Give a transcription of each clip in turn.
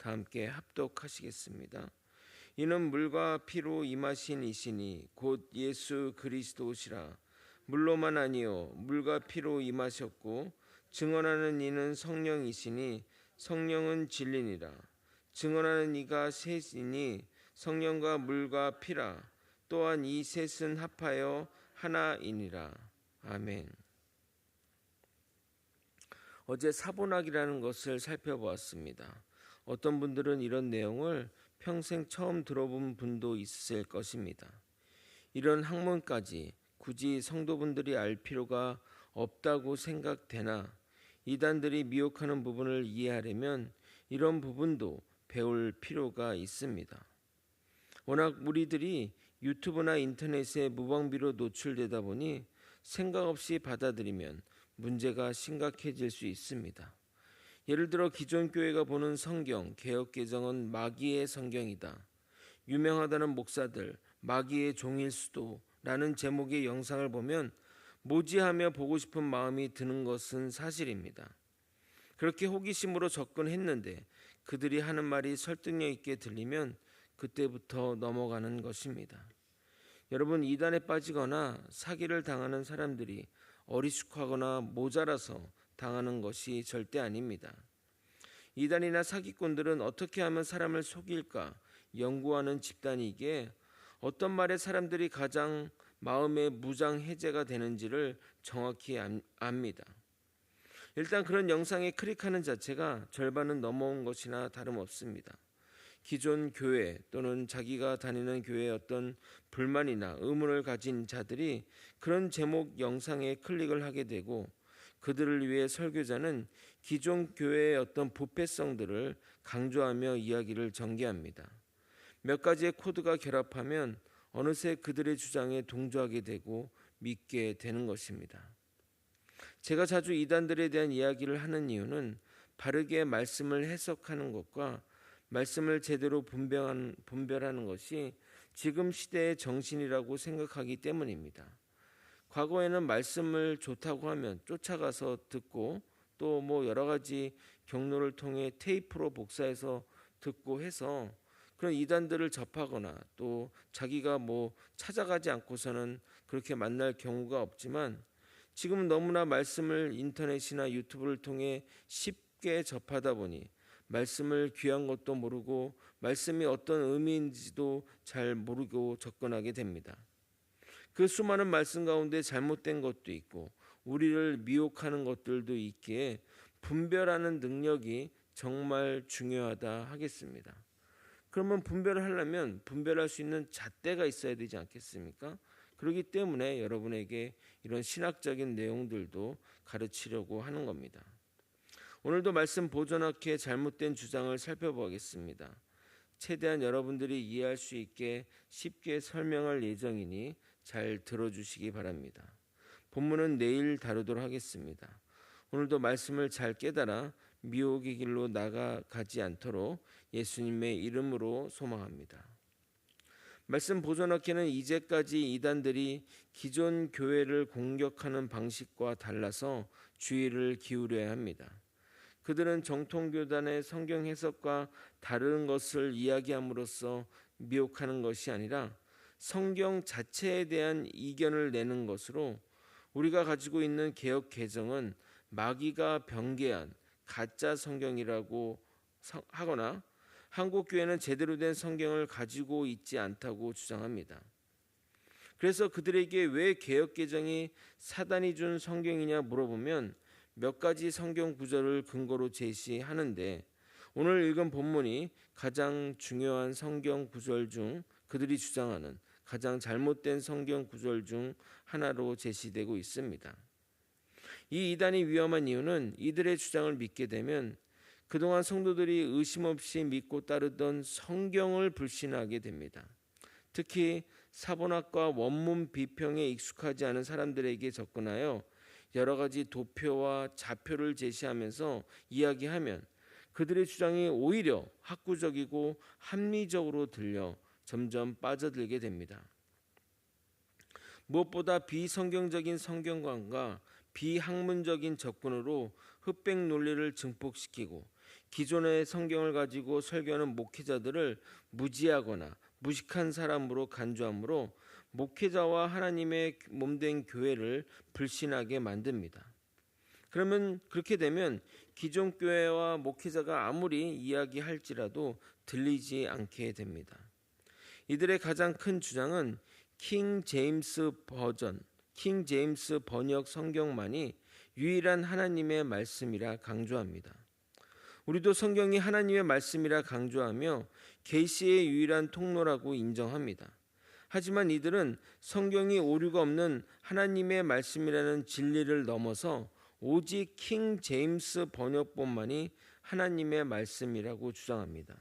다 함께 합독하시겠습니다. 이는 물과 피로 임하신 이시니 곧 예수 그리스도시라. 물로만 아니요 물과 피로 임하셨고 증언하는 이는 성령이시니 성령은 진리니라. 증언하는 이가 셋이니 성령과 물과 피라. 또한 이 셋은 합하여 하나이니라. 아멘. 어제 사본학이라는 것을 살펴보았습니다. 어떤 분들은 이런 내용을 평생 처음 들어본 분도 있을 것입니다. 이런 학문까지 굳이 성도분들이 알 필요가 없다고 생각되나 이단들이 미혹하는 부분을 이해하려면 이런 부분도 배울 필요가 있습니다. 워낙 우리들이 유튜브나 인터넷에 무방비로 노출되다 보니 생각 없이 받아들이면 문제가 심각해질 수 있습니다. 예를 들어 기존 교회가 보는 성경, 개역개정은 마귀의 성경이다. 유명하다는 목사들, 마귀의 종일 수도 라는 제목의 영상을 보면 모지하며 보고 싶은 마음이 드는 것은 사실입니다. 그렇게 호기심으로 접근했는데 그들이 하는 말이 설득력 있게 들리면 그때부터 넘어가는 것입니다. 여러분, 이단에 빠지거나 사기를 당하는 사람들이 어리숙하거나 모자라서 당하는 것이 절대 아닙니다. 이단이나 사기꾼들은 어떻게 하면 사람을 속일까 연구하는 집단이기에 어떤 말에 사람들이 가장 마음의 무장해제가 되는지를 정확히 압니다. 일단 그런 영상에 클릭하는 자체가 절반은 넘어온 것이나 다름없습니다. 기존 교회 또는 자기가 다니는 교회에 어떤 불만이나 의문을 가진 자들이 그런 제목 영상에 클릭을 하게 되고 그들을 위해 설교자는 기존 교회의 어떤 부패성들을 강조하며 이야기를 전개합니다. 몇 가지의 코드가 결합하면 어느새 그들의 주장에 동조하게 되고 믿게 되는 것입니다. 제가 자주 이단들에 대한 이야기를 하는 이유는 바르게 말씀을 해석하는 것과 말씀을 제대로 분별하는 것이 지금 시대의 정신이라고 생각하기 때문입니다. 과거에는 말씀을 좋다고 하면 쫓아가서 듣고 또 여러 가지 경로를 통해 테이프로 복사해서 듣고 해서 그런 이단들을 접하거나 또 자기가 찾아가지 않고서는 그렇게 만날 경우가 없지만 지금은 너무나 말씀을 인터넷이나 유튜브를 통해 쉽게 접하다 보니 말씀을 귀한 것도 모르고 말씀이 어떤 의미인지도 잘 모르고 접근하게 됩니다. 그 수많은 말씀 가운데 잘못된 것도 있고 우리를 미혹하는 것들도 있기에 분별하는 능력이 정말 중요하다 하겠습니다. 그러면 분별을 하려면 분별할 수 있는 잣대가 있어야 되지 않겠습니까? 그렇기 때문에 여러분에게 이런 신학적인 내용들도 가르치려고 하는 겁니다. 오늘도 말씀 보존학회 잘못된 주장을 살펴보겠습니다. 최대한 여러분들이 이해할 수 있게 쉽게 설명할 예정이니 잘 들어주시기 바랍니다. 본문은 내일 다루도록 하겠습니다. 오늘도 말씀을 잘 깨달아 미혹의 길로 나가지 않도록 예수님의 이름으로 소망합니다. 말씀 보존학회는 이제까지 이단들이 기존 교회를 공격하는 방식과 달라서 주의를 기울여야 합니다. 그들은 정통교단의 성경 해석과 다른 것을 이야기함으로써 미혹하는 것이 아니라 성경 자체에 대한 이견을 내는 것으로 우리가 가지고 있는 개역 개정은 마귀가 변개한 가짜 성경이라고 하거나 한국 교회는 제대로 된 성경을 가지고 있지 않다고 주장합니다. 그래서 그들에게 왜 개역 개정이 사단이 준 성경이냐 물어보면 몇 가지 성경 구절을 근거로 제시하는데 오늘 읽은 본문이 가장 중요한 성경 구절 중 그들이 주장하는 가장 잘못된 성경 구절 중 하나로 제시되고 있습니다. 이 이단이 위험한 이유는 이들의 주장을 믿게 되면 그동안 성도들이 의심 없이 믿고 따르던 성경을 불신하게 됩니다. 특히 사본학과 원문 비평에 익숙하지 않은 사람들에게 접근하여 여러 가지 도표와 좌표를 제시하면서 이야기하면 그들의 주장이 오히려 학구적이고 합리적으로 들려 점점 빠져들게 됩니다. 무엇보다 비성경적인 성경관과 비학문적인 접근으로 흑백 논리를 증폭시키고 기존의 성경을 가지고 설교하는 목회자들을 무지하거나 무식한 사람으로 간주하므로 목회자와 하나님의 몸된 교회를 불신하게 만듭니다. 그러면 그렇게 되면 기존 교회와 목회자가 아무리 이야기할지라도 들리지 않게 됩니다. 이들의 가장 큰 주장은 킹 제임스 번역 성경만이 유일한 하나님의 말씀이라 강조합니다. 우리도 성경이 하나님의 말씀이라 강조하며 계시의 유일한 통로라고 인정합니다. 하지만 이들은 성경이 오류가 없는 하나님의 말씀이라는 진리를 넘어서 오직 킹 제임스 번역본만이 하나님의 말씀이라고 주장합니다.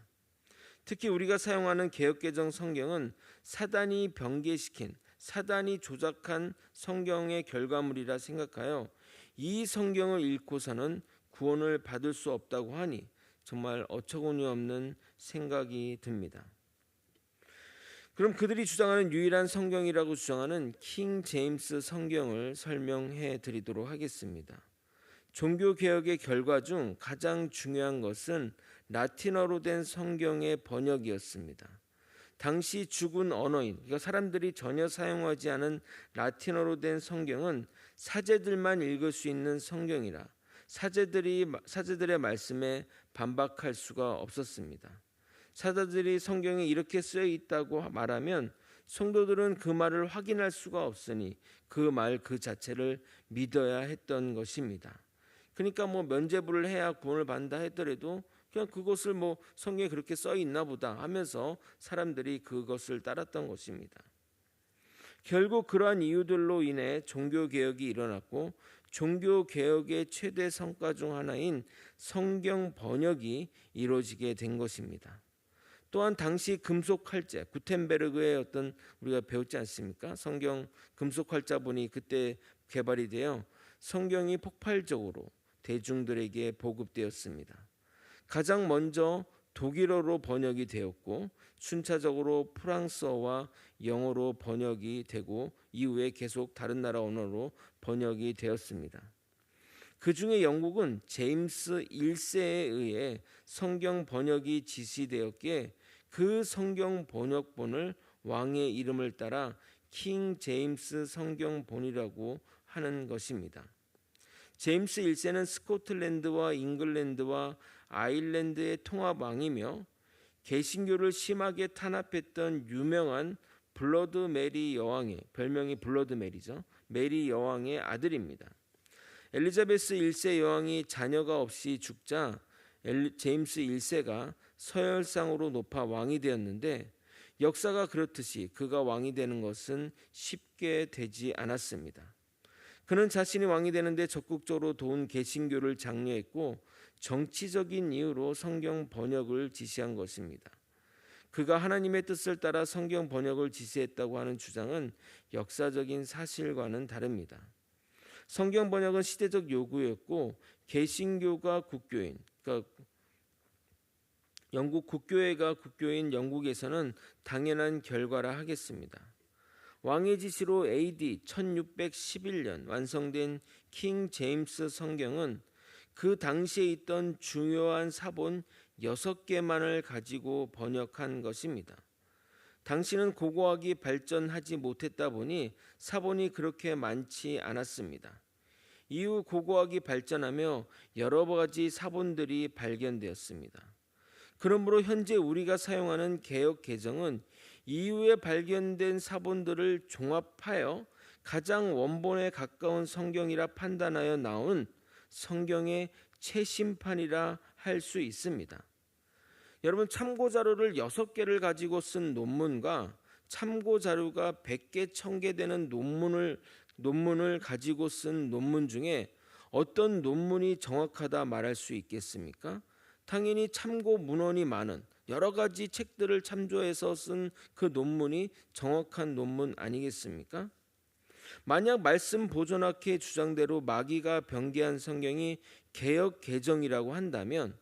특히 우리가 사용하는 개역개정 성경은 사단이 변개시킨, 사단이 조작한 성경의 결과물이라 생각하여 이 성경을 읽고서는 구원을 받을 수 없다고 하니 정말 어처구니 없는 생각이 듭니다. 그럼 그들이 주장하는 유일한 성경이라고 주장하는 킹 제임스 성경을 설명해 드리도록 하겠습니다. 종교개혁의 결과 중 가장 중요한 것은 라틴어로 된 성경의 번역이었습니다. 당시 죽은 언어인, 그러니까 사람들이 전혀 사용하지 않은 라틴어로 된 성경은 사제들만 읽을 수 있는 성경이라 사제들의 말씀에 반박할 수가 없었습니다. 사제들이 성경에 이렇게 쓰여 있다고 말하면 성도들은 그 말을 확인할 수가 없으니 그 말 그 자체를 믿어야 했던 것입니다. 그러니까 면죄부를 해야 구원을 받는다 했더라도 그냥 그것을 성경에 그렇게 써 있나 보다 하면서 사람들이 그것을 따랐던 것입니다. 결국 그러한 이유들로 인해 종교개혁이 일어났고 종교개혁의 최대 성과 중 하나인 성경 번역이 이루어지게 된 것입니다. 또한 당시 금속활자, 구텐베르그의 우리가 배웠지 않습니까? 성경 금속활자본이 그때 개발이 되어 성경이 폭발적으로 대중들에게 보급되었습니다. 가장 먼저 독일어로 번역이 되었고 순차적으로 프랑스어와 영어로 번역이 되고 이후에 계속 다른 나라 언어로 번역이 되었습니다. 그 중에 영국은 제임스 1세에 의해 성경 번역이 지시되었기에 그 성경 번역본을 왕의 이름을 따라 킹 제임스 성경본이라고 하는 것입니다. 제임스 1세는 스코틀랜드와 잉글랜드와 아일랜드의 통합왕이며 개신교를 심하게 탄압했던 유명한 블러드 메리 여왕의 별명이 블러드 메리죠. 메리 여왕의 아들입니다. 엘리자베스 1세 여왕이 자녀가 없이 죽자 제임스 1세가 서열상으로 높아 왕이 되었는데 역사가 그렇듯이 그가 왕이 되는 것은 쉽게 되지 않았습니다. 그는 자신이 왕이 되는데 적극적으로 도운 개신교를 장려했고 정치적인 이유로 성경 번역을 지시한 것입니다. 그가 하나님의 뜻을 따라 성경 번역을 지시했다고 하는 주장은 역사적인 사실과는 다릅니다. 성경 번역은 시대적 요구였고 개신교가 국교인, 그러니까 영국 국교회가 국교인 영국에서는 당연한 결과라 하겠습니다. 왕의 지시로 AD 1611년 완성된 킹 제임스 성경은 그 당시에 있던 중요한 사본 6개만을 가지고 번역한 것입니다. 당시는 고고학이 발전하지 못했다 보니 사본이 그렇게 많지 않았습니다. 이후 고고학이 발전하며 여러 가지 사본들이 발견되었습니다. 그러므로 현재 우리가 사용하는 개역 개정은 이후에 발견된 사본들을 종합하여 가장 원본에 가까운 성경이라 판단하여 나온 성경의 최신판이라 할 수 있습니다. 여러분, 참고자료를 6개를 가지고 쓴 논문과 참고자료가 100개, 1000개 되는 논문을 가지고 쓴 논문 중에 어떤 논문이 정확하다 말할 수 있겠습니까? 당연히 참고 문헌이 많은 여러 가지 책들을 참조해서 쓴 그 논문이 정확한 논문 아니겠습니까? 만약 말씀 보존학회 주장대로 마귀가 변개한 성경이 개역 개정이라고 한다면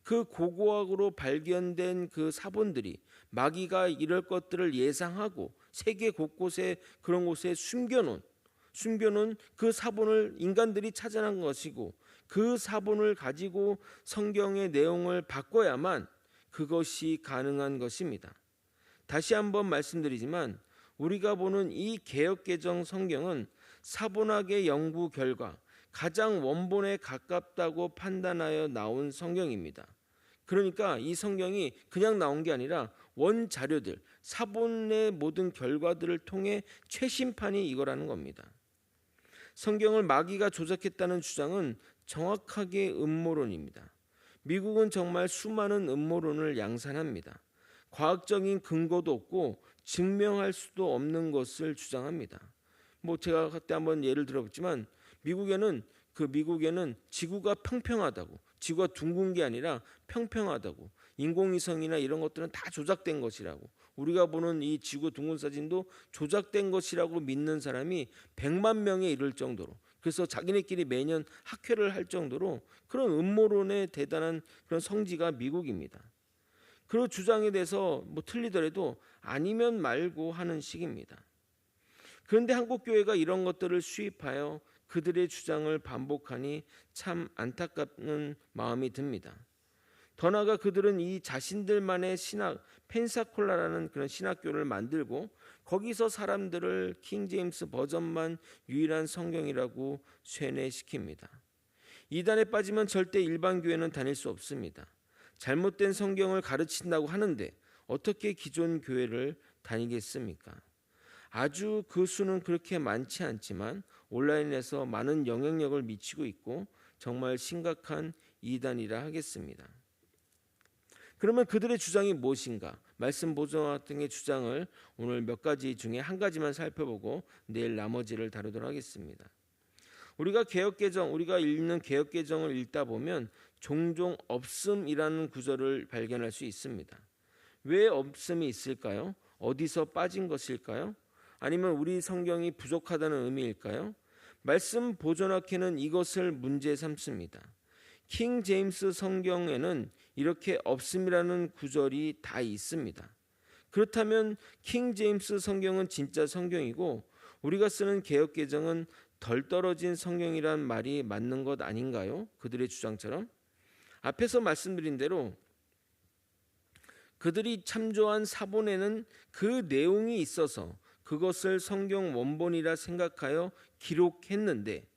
그 고고학으로 발견된 그 사본들이 마귀가 이럴 것들을 예상하고 세계 곳곳에 그런 곳에 숨겨놓은 그 사본을 인간들이 찾아낸 것이고 그 사본을 가지고 성경의 내용을 바꿔야만 그것이 가능한 것입니다. 다시 한번 말씀드리지만 우리가 보는 이 개역개정 성경은 사본학의 연구 결과 가장 원본에 가깝다고 판단하여 나온 성경입니다. 그러니까 이 성경이 그냥 나온 게 아니라 원자료들, 사본의 모든 결과들을 통해 최신판이 이거라는 겁니다. 성경을 마귀가 조작했다는 주장은 정확하게 음모론입니다. 미국은 정말 수많은 음모론을 양산합니다. 과학적인 근거도 없고 증명할 수도 없는 것을 주장합니다. 제가 그때 한번 예를 들어봤지만 미국에는 지구가 평평하다고, 지구가 둥근 게 아니라 평평하다고, 인공위성이나 이런 것들은 다 조작된 것이라고, 우리가 보는 이 지구 둥근 사진도 조작된 것이라고 믿는 사람이 100만 명에 이를 정도로, 그래서 자기네끼리 매년 학회를 할 정도로 그런 음모론의 대단한 그런 성지가 미국입니다. 그 주장에 대해서 틀리더라도 아니면 말고 하는 식입니다. 그런데 한국 교회가 이런 것들을 수입하여 그들의 주장을 반복하니 참 안타깝는 마음이 듭니다. 더 나아가 그들은 이 자신들만의 신학, 펜사콜라라는 그런 신학교를 만들고 거기서 사람들을 킹제임스 버전만 유일한 성경이라고 쇠뇌시킵니다. 이단에 빠지면 절대 일반 교회는 다닐 수 없습니다. 잘못된 성경을 가르친다고 하는데 어떻게 기존 교회를 다니겠습니까? 아주 그 수는 그렇게 많지 않지만 온라인에서 많은 영향력을 미치고 있고 정말 심각한 이단이라 하겠습니다. 그러면 그들의 주장이 무엇인가? 말씀 보존학 등의 주장을 오늘 몇 가지 중에 한 가지만 살펴보고 내일 나머지를 다루도록 하겠습니다. 우리가 읽는 개역개정을 읽다 보면 종종 없음이라는 구절을 발견할 수 있습니다. 왜 없음이 있을까요? 어디서 빠진 것일까요? 아니면 우리 성경이 부족하다는 의미일까요? 말씀 보존학회는 이것을 문제 삼습니다. 킹 제임스 성경에는 이렇게 없음이라는 구절이 다 있습니다. 그렇다면 킹 제임스 성경은 진짜 성경이고 우리가 쓰는 개역개정은 덜 떨어진 성경이란 말이 맞는 것 아닌가요? 그들의 주장처럼. 앞에서 말씀드린 대로 그들이 참조한 사본에는 그 내용이 있어서 그것을 성경 원본이라 생각하여 기록했는데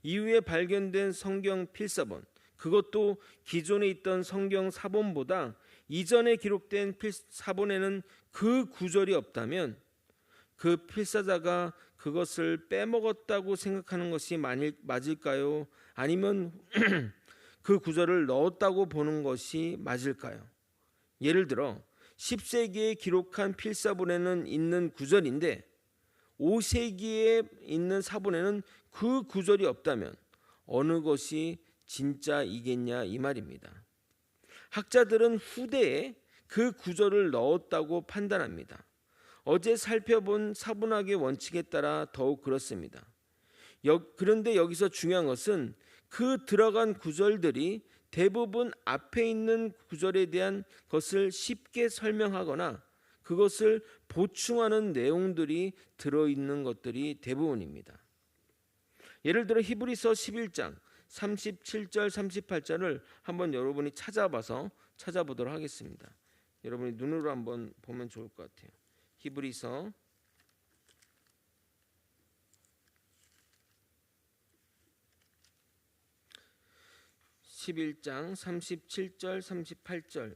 이후에 발견된 성경 필사본, 그것도 기존에 있던 성경 사본보다 이전에 기록된 사본에는 그 구절이 없다면 그 필사자가 그것을 빼먹었다고 생각하는 것이 맞을까요? 아니면 그 구절을 넣었다고 보는 것이 맞을까요? 예를 들어 10세기에 기록한 필사본에는 있는 구절인데 5세기에 있는 사본에는 그 구절이 없다면 어느 것이 진짜이겠냐 이 말입니다. 학자들은 후대에 그 구절을 넣었다고 판단합니다. 어제 살펴본 사본학의 원칙에 따라 더욱 그렇습니다. 그런데 여기서 중요한 것은 그 들어간 구절들이 대부분 앞에 있는 구절에 대한 것을 쉽게 설명하거나 그것을 보충하는 내용들이 들어있는 것들이 대부분입니다. 예를 들어 히브리서 11장 37절 38절을 한번 여러분이 찾아보도록 하겠습니다. 여러분이 눈으로 한번 보면 좋을 것 같아요. 히브리서 11장 37절 38절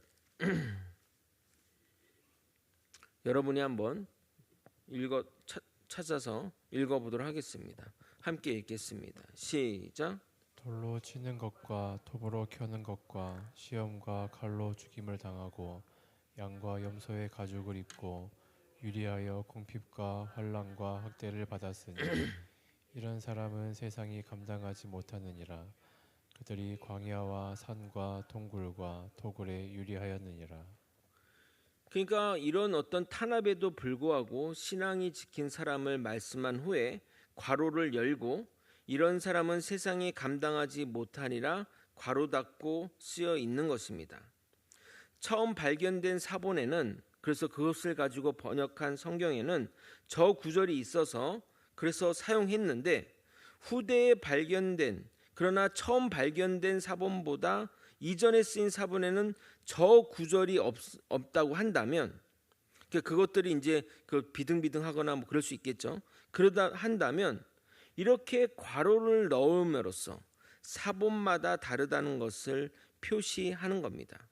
여러분이 한번 찾아서 읽어보도록 하겠습니다. 함께 읽겠습니다. 시작. 돌로 치는 것과 톱으로 켜는 것과 시험과 칼로 죽임을 당하고 양과 염소의 가죽을 입고 유리하여 궁핍과 환난과 학대를 받았으니 이런 사람은 세상이 감당하지 못하느니라. 그들이 광야와 산과 동굴과 토굴에 유리하였느니라. 그러니까 이런 어떤 탄압에도 불구하고 신앙이 지킨 사람을 말씀한 후에 괄호를 열고 이런 사람은 세상이 감당하지 못하니라 괄호 닫고 쓰여 있는 것입니다. 처음 발견된 사본에는, 그래서 그것을 가지고 번역한 성경에는 저 구절이 있어서 그래서 사용했는데 후대에 발견된 그러나 처음 발견된 사본보다 이전에 쓰인 사본에는 저 구절이 없다고 한다면, 그것들이 이제 그 비등비등하거나 뭐 그럴 수 있겠죠. 그러다 한다면 이렇게 괄호를 넣음으로써 사본마다 다르다는 것을 표시하는 겁니다.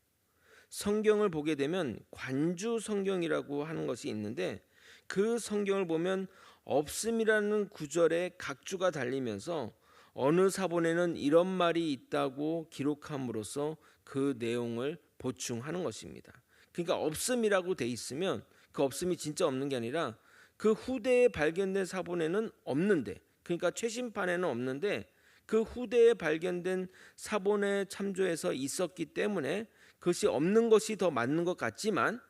성경을 보게 되면 관주 성경이라고 하는 것이 있는데, 그 성경을 보면 없음이라는 구절에 각주가 달리면서 어느 사본에는 이런 말이 있다고 기록함으로써 그 내용을 보충하는 것입니다. 그러니까 없음이라고 돼 있으면 그 없음이 진짜 없는 게 아니라 그 후대에 발견된 사본에는 없는데, 그러니까 최신판에는 없는데 그 후대에 발견된 사본에 참조해서 있었기 때문에 그것이 없는 것이 더 맞는 것 같지만,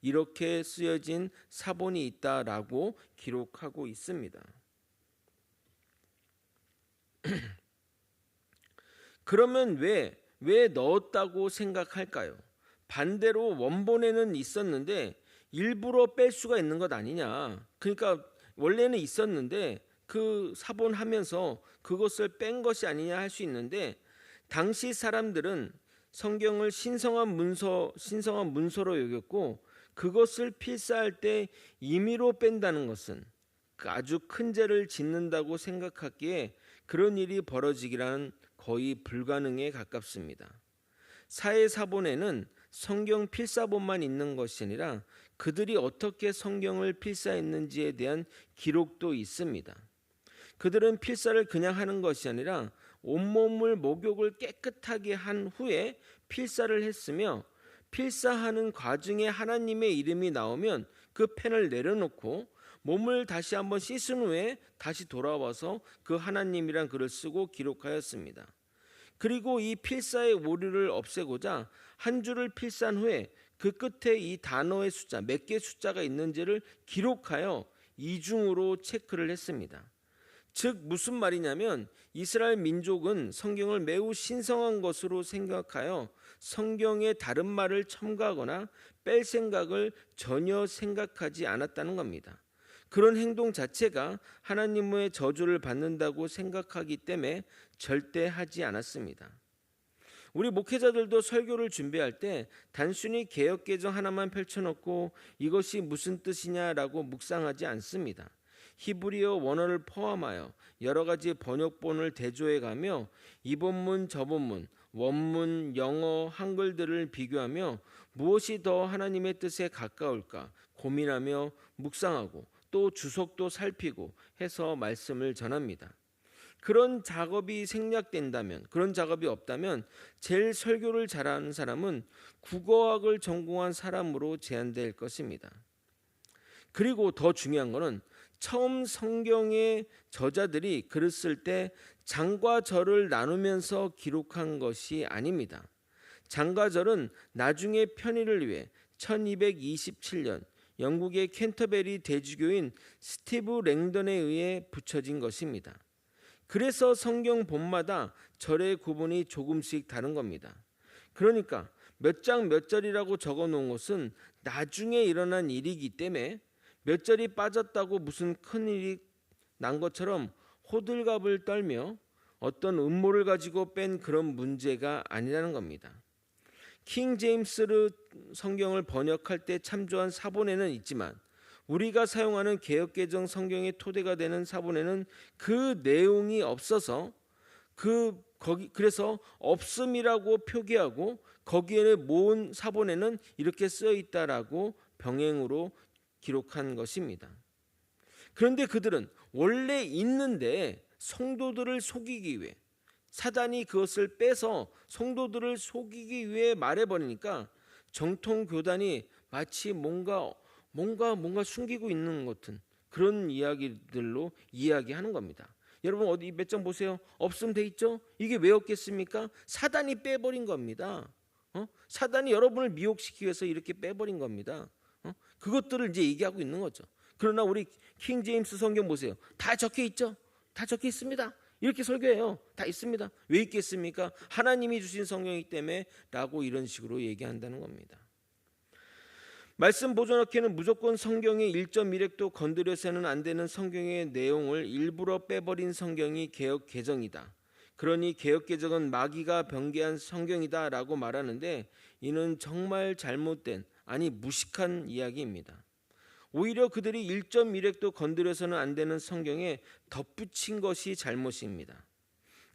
이렇게 쓰여진 사본이 있다라고 기록하고 있습니다. 그러면 왜 넣었다고 생각할까요? 반대로 원본에는 있었는데 일부러 뺄 수가 있는 것 아니냐. 그러니까 원래는 있었는데 그 사본하면서 그것을 뺀 것이 아니냐 할 수 있는데, 당시 사람들은 성경을 신성한 문서로 여겼고, 그것을 필사할 때 임의로 뺀다는 것은 아주 큰 죄를 짓는다고 생각하기에 그런 일이 벌어지기란 거의 불가능에 가깝습니다. 사회사본에는 성경 필사본만 있는 것이 아니라 그들이 어떻게 성경을 필사했는지에 대한 기록도 있습니다. 그들은 필사를 그냥 하는 것이 아니라 온몸을 목욕을 깨끗하게 한 후에 필사를 했으며, 필사하는 과정에 하나님의 이름이 나오면 그 펜을 내려놓고 몸을 다시 한번 씻은 후에 다시 돌아와서 그 하나님이란 글을 쓰고 기록하였습니다. 그리고 이 필사의 오류를 없애고자 한 줄을 필사한 후에 그 끝에 이 단어의 숫자, 몇 개의 숫자가 있는지를 기록하여 이중으로 체크를 했습니다. 즉 무슨 말이냐면, 이스라엘 민족은 성경을 매우 신성한 것으로 생각하여 성경의 다른 말을 첨가하거나 뺄 생각을 전혀 생각하지 않았다는 겁니다. 그런 행동 자체가 하나님의 저주를 받는다고 생각하기 때문에 절대 하지 않았습니다. 우리 목회자들도 설교를 준비할 때 단순히 개역개정 하나만 펼쳐놓고 이것이 무슨 뜻이냐라고 묵상하지 않습니다. 히브리어 원어를 포함하여 여러 가지 번역본을 대조해가며 이 본문 저 본문, 원문, 영어, 한글들을 비교하며 무엇이 더 하나님의 뜻에 가까울까 고민하며 묵상하고 또 주석도 살피고 해서 말씀을 전합니다. 그런 작업이 생략된다면, 그런 작업이 없다면 제일 설교를 잘하는 사람은 국어학을 전공한 사람으로 제한될 것입니다. 그리고 더 중요한 것은 처음 성경의 저자들이 글을 쓸 때 장과 절을 나누면서 기록한 것이 아닙니다. 장과 절은 나중에 편의를 위해 1227년 영국의 캔터베리 대주교인 스티브 랭던에 의해 붙여진 것입니다. 그래서 성경 본마다 절의 구분이 조금씩 다른 겁니다. 그러니까 몇 장 몇 절이라고 적어 놓은 것은 나중에 일어난 일이기 때문에 몇 절이 빠졌다고 무슨 큰일이 난 것처럼 호들갑을 떨며 어떤 음모를 가지고 뺀 그런 문제가 아니라는 겁니다. 킹 제임스 성경을 번역할 때 참조한 사본에는 있지만 우리가 사용하는 개역개정 성경의 토대가 되는 사본에는 그 내용이 없어서 그래서 없음이라고 표기하고 거기에 모은 사본에는 이렇게 쓰여 있다라고 병행으로 기록한 것입니다. 그런데 그들은 원래 있는데 성도들을 속이기 위해, 사단이 그것을 빼서 성도들을 속이기 위해 말해버리니까 정통 교단이 마치 뭔가 숨기고 있는 것 같은 그런 이야기들로 이야기하는 겁니다. 여러분 어디 몇 장 보세요. 없음 돼 있죠? 이게 왜 없겠습니까? 사단이 빼버린 겁니다. 사단이 여러분을 미혹시키기 위해서 이렇게 빼버린 겁니다. 그것들을 이제 얘기하고 있는 거죠. 그러나 우리 킹 제임스 성경 보세요. 다 적혀 있죠? 다 적혀 있습니다. 이렇게 설교해요. 다 있습니다. 왜 있겠습니까? 하나님이 주신 성경이기 때문에 라고 이런 식으로 얘기한다는 겁니다. 말씀 보존학회는 무조건 성경의 1.1획도 건드려서는 안 되는 성경의 내용을 일부러 빼버린 성경이 개역 개정이다. 그러니 개역 개정은 마귀가 변개한 성경이다라고 말하는데 이는 정말 잘못된, 아니 무식한 이야기입니다. 오히려 그들이 1.1획도 건드려서는 안 되는 성경에 덧붙인 것이 잘못입니다.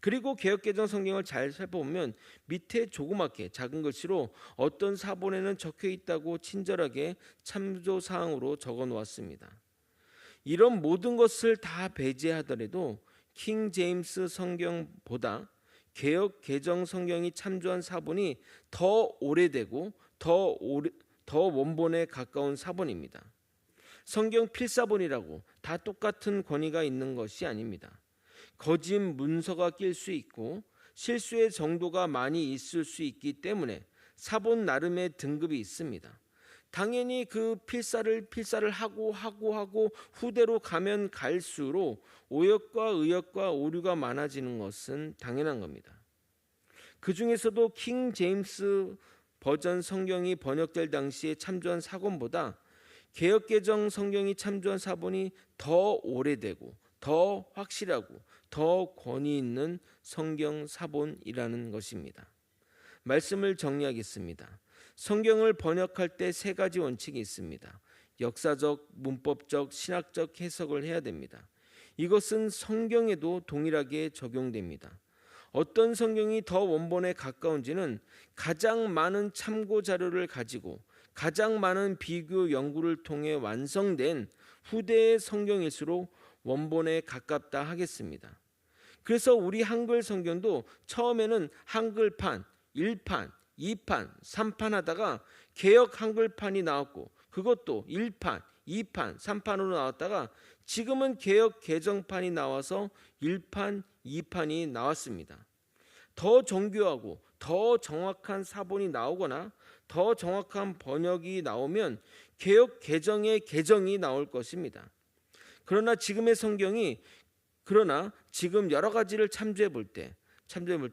그리고 개역개정 성경을 잘 살펴보면 밑에 조그맣게 작은 글씨로 어떤 사본에는 적혀 있다고 친절하게 참조사항으로 적어 놓았습니다. 이런 모든 것을 다 배제하더라도 킹 제임스 성경보다 개역 개정 성경이 참조한 사본이 더 오래되고 더 원본에 가까운 사본입니다. 성경 필사본이라고 다 똑같은 권위가 있는 것이 아닙니다. 거짓 문서가 낄 수 있고 실수의 정도가 많이 있을 수 있기 때문에 사본 나름의 등급이 있습니다. 당연히 그 필사를 하고 후대로 가면 갈수록 오역과 의역과 오류가 많아지는 것은 당연한 겁니다. 그 중에서도 킹 제임스 버전 성경이 번역될 당시에 참조한 사본보다 개역개정 성경이 참조한 사본이 더 오래되고 더 확실하고 더 권위 있는 성경 사본이라는 것입니다. 말씀을 정리하겠습니다. 성경을 번역할 때 세 가지 원칙이 있습니다. 역사적, 문법적, 신학적 해석을 해야 됩니다. 이것은 성경에도 동일하게 적용됩니다. 어떤 성경이 더 원본에 가까운지는 가장 많은 참고 자료를 가지고 가장 많은 비교 연구를 통해 완성된 후대의 성경일수록 원본에 가깝다 하겠습니다. 그래서 우리 한글 성경도 처음에는 한글판, 1판, 2판, 3판 하다가 개역 한글판이 나왔고 그것도 1판, 2판, 3판으로 나왔다가 지금은 개역 개정판이 나와서 1판, 2판이 나왔습니다. 더 정교하고 더 정확한 사본이 나오거나 더 정확한 번역이 나오면 개역 개정의 개정이 나올 것입니다. 그러나 지금 여러 가지를 참조해 볼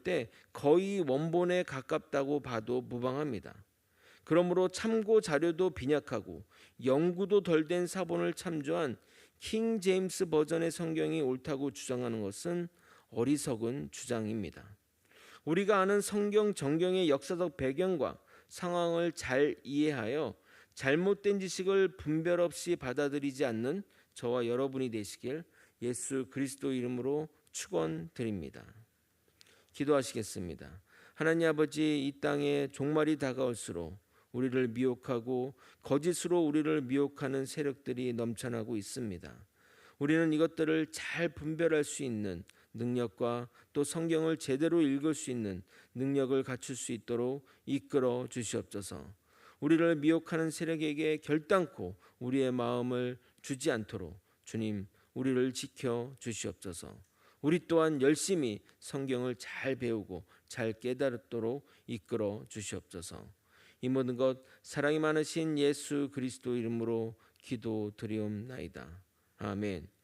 때 거의 원본에 가깝다고 봐도 무방합니다. 그러므로 참고 자료도 빈약하고 연구도 덜 된 사본을 참조한 킹 제임스 버전의 성경이 옳다고 주장하는 것은 어리석은 주장입니다. 우리가 아는 성경 정경의 역사적 배경과 상황을 잘 이해하여 잘못된 지식을 분별 없이 받아들이지 않는 저와 여러분이 되시길 예수 그리스도 이름으로 축원드립니다. 기도하시겠습니다. 하나님 아버지, 이 땅에 종말이 다가올수록 우리를 미혹하고 거짓으로 우리를 미혹하는 세력들이 넘쳐나고 있습니다. 우리는 이것들을 잘 분별할 수 있는 능력과 또 성경을 제대로 읽을 수 있는 능력을 갖출 수 있도록 이끌어 주시옵소서. 우리를 미혹하는 세력에게 결단코 우리의 마음을 주지 않도록 주님 우리를 지켜 주시옵소서. 우리 또한 열심히 성경을 잘 배우고 잘 깨달도록 이끌어 주시옵소서. 이 모든 것 사랑이 많으신 예수 그리스도 이름으로 기도드리옵나이다. 아멘.